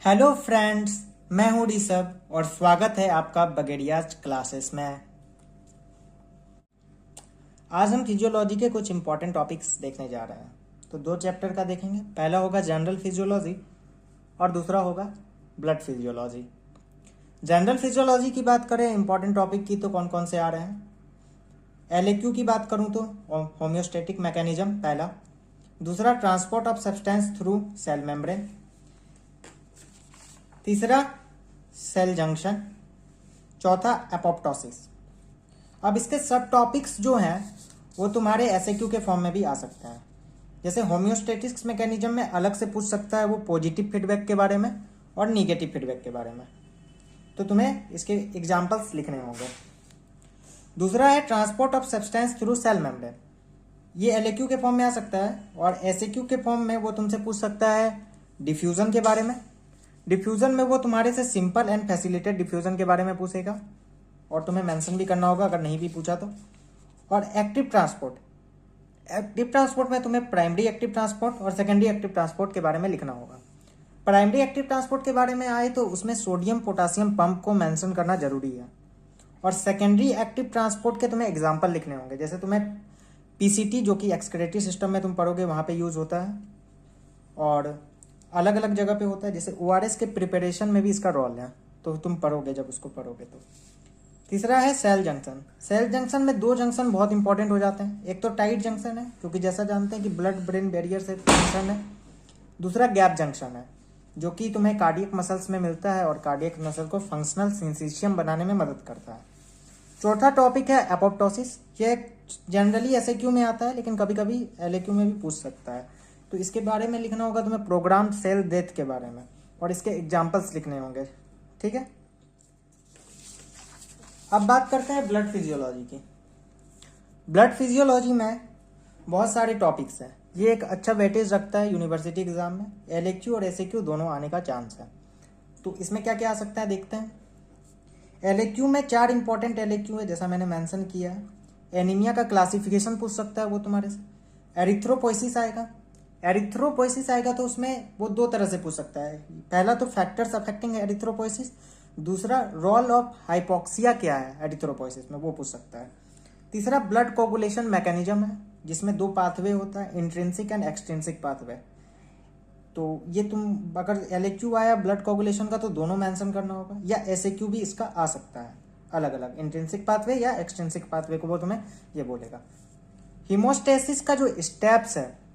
Hello friends, मैं हूं ऋषभ और स्वागत है आपका बगेड़ियाज क्लासेस में। आज हम फिजियोलॉजी के कुछ इंपॉर्टेंट टॉपिक्स देखने जा रहे हैं। तो दो चैप्टर का देखेंगे। पहला होगा जनरल फिजियोलॉजी और दूसरा होगा ब्लड फिजियोलॉजी। जनरल फिजियोलॉजी की बात करें इंपॉर्टेंट टॉपिक की, तो कौन कौन से आ रहे हैं। एलएक्यू की बात करूं तो होम्योस्टेटिक मैकेनिज्म पहला, दूसरा transport of substance through cell membrane, तीसरा सेल जंक्शन, चौथा एपोप्टोसिस। अब इसके सब टॉपिक्स जो हैं वो तुम्हारे एसएक्यू के फॉर्म में भी आ सकते हैं। जैसे होम्योस्टेटिक्स मैकेनिज्म में अलग से पूछ सकता है वो पॉजिटिव फीडबैक के बारे में और निगेटिव फीडबैक के बारे में, तो तुम्हें इसके एग्जाम्पल्स लिखने होंगे। दूसरा है transport of substance through cell membrane, ये एलएक्यू के फॉर्म में आ सकता है। और एसएक्यू के फॉर्म में वो तुमसे पूछ सकता है डिफ्यूजन के बारे में। डिफ्यूजन में वो तुम्हारे से सिंपल एंड फैसिलिटेड डिफ्यूजन के बारे में पूछेगा और तुम्हें मेंशन भी करना होगा अगर नहीं भी पूछा तो। और एक्टिव ट्रांसपोर्ट में तुम्हें प्राइमरी एक्टिव ट्रांसपोर्ट और सेकेंडरी एक्टिव ट्रांसपोर्ट के बारे में लिखना होगा। प्राइमरी एक्टिव ट्रांसपोर्ट के बारे में आए तो उसमें सोडियम पोटासियम पंप को मेंशन करना जरूरी है। और सेकेंडरी एक्टिव ट्रांसपोर्ट के तुम्हें एग्जाम्पल लिखने होंगे। जैसे तुम्हें पीसीटी जो कि एक्सक्रेटरी सिस्टम में तुम पढ़ोगे वहाँ पे यूज होता है और अलग अलग जगह पे होता है। जैसे ओआरएस के प्रिपरेशन में भी इसका रोल है, तो तुम पढ़ोगे जब उसको पढ़ोगे तो। तीसरा है सेल जंक्शन। सेल जंक्शन में दो जंक्शन बहुत इंपॉर्टेंट हो जाते हैं। एक तो टाइट जंक्शन है क्योंकि जैसा जानते हैं कि ब्लड ब्रेन बैरियर से जंक्शन है। दूसरा गैप जंक्शन है जो कि तुम्हें कार्डियक मसल्स में मिलता है और कार्डियक मसल को फंक्शनल सिंसिशियम बनाने में मदद करता है। चौथा टॉपिक है एपोप्टोसिस। ये जनरली एसएक्यू में आता है लेकिन कभी कभी एलएक्यू में भी पूछ सकता है। तो इसके बारे में लिखना होगा तुम्हें प्रोग्राम सेल डेथ के बारे में और इसके एग्जाम्पल्स लिखने होंगे। ठीक है, अब बात करते हैं ब्लड फिजियोलॉजी की। ब्लड फिजियोलॉजी में बहुत सारे टॉपिक्स हैं। ये एक अच्छा वेटेज रखता है यूनिवर्सिटी एग्जाम में। एलएक्यू और एसएक्यू दोनों आने का चांस है। तो इसमें क्या क्या आ सकता है देखते हैं। एलएक्यू में 4 इंपॉर्टेंट एलएक्यू है जैसा मैंने मेंशन किया है। एनीमिया का क्लासिफिकेशन पूछ सकता है वो तुम्हारे से। एरिथ्रोपोइसिस आएगा तो उसमें वो 2 तरह से पूछ सकता है। पहला तो फैक्टर्स अफेक्टिंग एरिथ्रोपोइसिस, दूसरा रोल ऑफ हाइपोक्सिया क्या है एरिथ्रोपोइसिस में, वो पूछ सकता है। तीसरा ब्लड कोगुलेशन मैकेनिज्म है जिसमें 2 पाथवे होता है, इंट्रिंसिक एंड एक्सट्रिंसिक पाथवे। तो ये तुम अगर एलएक्यू आया ब्लड कोगुलेशन का तो दोनों मेंशन करना होगा, या एसएक्यू भी इसका आ सकता है अलग अलग, इंट्रिंसिक पाथवे या एक्सट्रिंसिक पाथवे को वो तुम्हें ये बोलेगा। हीमोस्टेसिस का जो स्टेप्स है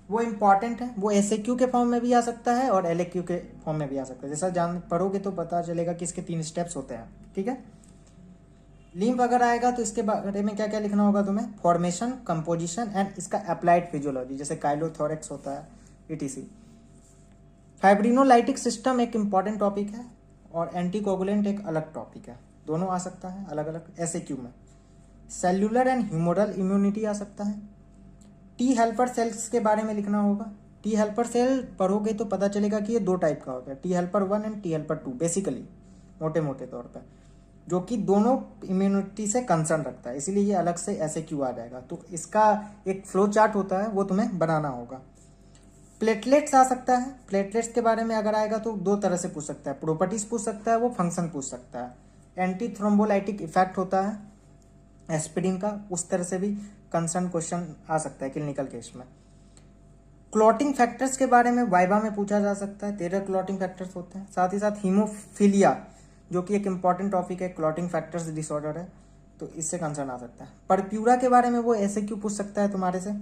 वो इंपॉर्टेंट है। वो एसएक्यू के फॉर्म में भी आ सकता है और एलएक्यू के फॉर्म में भी आ सकता है। जैसा जान पढ़ोगे तो पता चलेगा कि इसके 3 स्टेप्स होते हैं। ठीक है, लिम्फ अगर आएगा तो इसके बारे में क्या क्या लिखना होगा तुम्हें, फॉर्मेशन, कंपोजिशन एंड इसका अप्लाइड फिजियोलॉजी जैसे काइलोथोरेक्स होता है ईटीसी। फाइब्रिनोलाइटिक सिस्टम एक इंपॉर्टेंट टॉपिक है और एंटीकोगुलेंट एक अलग टॉपिक है, दोनों आ सकता है अलग अलग एसएक्यू में। सेल्यूलर एंड ह्यूमरल इम्यूनिटी आ सकता है। टी हेल्पर सेल्स के बारे में लिखना होगा। टी हेल्पर सेल पढ़ोगे तो पता चलेगा कि ये 2 टाइप का होता है, T helper 1 and T helper 2 basically मोटे मोटे तौर पर, जो कि दोनों इम्यूनिटी से कंसर्न रखता है, इसीलिए ये अलग से एसएक्यू आ जाएगा। तो इसका एक फ्लो चार्ट होता है वो तुम्हें बनाना होगा। प्लेटलेट्स आ सकता है। प्लेटलेट्स के बारे में अगर आएगा तो 2 तरह से पूछ सकता है, प्रॉपर्टीज पूछ सकता है, वो फंक्शन पूछ सकता है। एंटी थ्रोम्बोलाइटिक इफेक्ट होता है एस्पिरिन का, उस तरह से भी कंसर्न क्वेश्चन आ सकता है क्लिनिकल केस में। क्लॉटिंग फैक्टर्स के बारे में वाइवा में पूछा जा सकता है, 13 क्लॉटिंग फैक्टर्स होते हैं। साथ ही साथ हीमोफीलिया जो कि एक इंपॉर्टेंट टॉपिक है, क्लॉटिंग फैक्टर्स डिसऑर्डर है, तो इससे कंसर्न आ सकता है। परप्यूरा के बारे में वो एसएक्यू पूछ सकता है तुम्हारे से।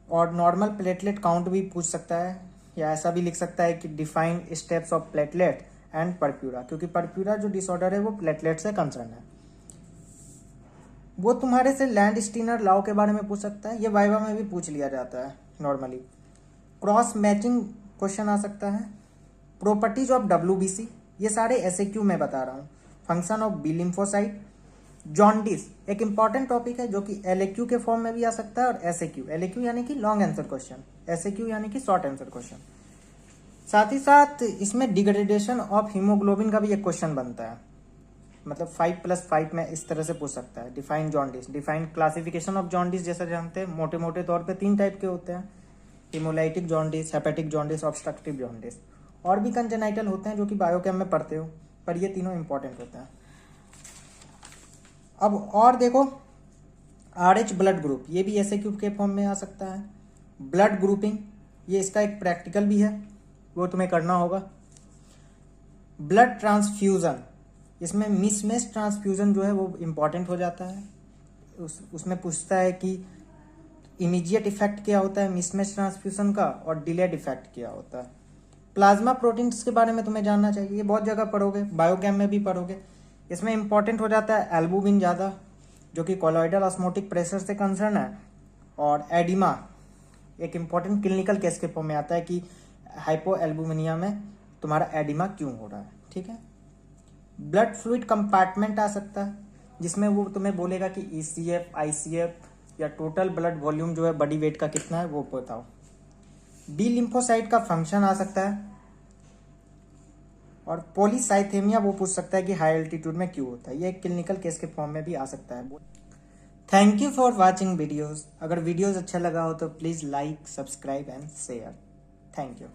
और नॉर्मल प्लेटलेट काउंट भी पूछ सकता है, या ऐसा भी लिख सकता है कि define steps of platelet and purpura, क्योंकि परप्यूरा जो डिसऑर्डर है वो प्लेटलेट से कंसर्न है। वो तुम्हारे से लैंड स्टीनर लॉ के बारे में पूछ सकता है, ये वाइवा में भी पूछ लिया जाता है नॉर्मली। क्रॉस मैचिंग क्वेश्चन आ सकता है। प्रॉपर्टीज ऑफ डब्ल्यूबीसी, ये सारे एसएक्यू में बता रहा हूँ। Function of B lymphocyte. Jaundice एक इंपॉर्टेंट टॉपिक है जो कि एलएक्यू के फॉर्म में भी आ सकता है और एसएक्यू, एलएक्यू यानी कि लॉन्ग आंसर क्वेश्चन, एसएक्यू यानी कि शॉर्ट आंसर क्वेश्चन। साथ ही साथ इसमें डिग्रेडेशन ऑफ हीमोग्लोबिन का भी एक क्वेश्चन बनता है, मतलब 5+5 में इस तरह से पूछ सकता है। Define jaundice, define classification of jaundice जैसा जानते हैं मोटे मोटे तौर पे 3 टाइप के होते हैं, haemolytic jaundice, hepatic jaundice, obstructive jaundice. और भी कंजेनाइटल होते हैं जो कि बायोकेम में पढ़ते हो, पर ये तीनों इंपॉर्टेंट होते हैं। अब और देखो, RH ब्लड ग्रुप, ये भी एसएक्यू के फॉर्म में आ सकता है। ब्लड ग्रुपिंग, ये इसका एक प्रैक्टिकल भी है, वो तुम्हें करना होगा। ब्लड ट्रांसफ्यूज़न, इसमें मिसमैच ट्रांसफ्यूज़न जो है वो इम्पॉर्टेंट हो जाता है। उसमें पूछता है कि इमीडिएट इफेक्ट क्या होता है मिसमैच ट्रांसफ्यूज़न का और डिलेड इफेक्ट क्या होता है। प्लाज्मा प्रोटीन्स के बारे में तुम्हें जानना चाहिए, ये बहुत जगह पढ़ोगे, बायोकेम में भी पढ़ोगे। इसमें इंपॉर्टेंट हो जाता है एल्बुमिन ज़्यादा, जो कि कोलॉइडल ऑस्मोटिक प्रेशर से कंसर्न है, और एडिमा एक इम्पॉर्टेंट क्लिनिकल केस के फॉर्म में आता है कि हाइपो एल्बुमिनिया में तुम्हारा एडिमा क्यों हो रहा है। ठीक है। ब्लड फ्लूइड कंपार्टमेंट आ सकता है, जिसमें वो तुम्हें बोलेगा कि ECF, ICF या टोटल ब्लड वॉल्यूम जो है बॉडी वेट का कितना है वो बताओ। बी लिम्फोसाइट का फंक्शन आ सकता है, और पॉलीसाइथेमिया वो पूछ सकता है कि हाई एल्टीट्यूड में क्यों होता है, ये एक क्लिनिकल केस के फॉर्म में भी आ सकता है। Thank you for watching videos. अगर वीडियोस अच्छा लगा हो तो please like, subscribe and share. Thank you.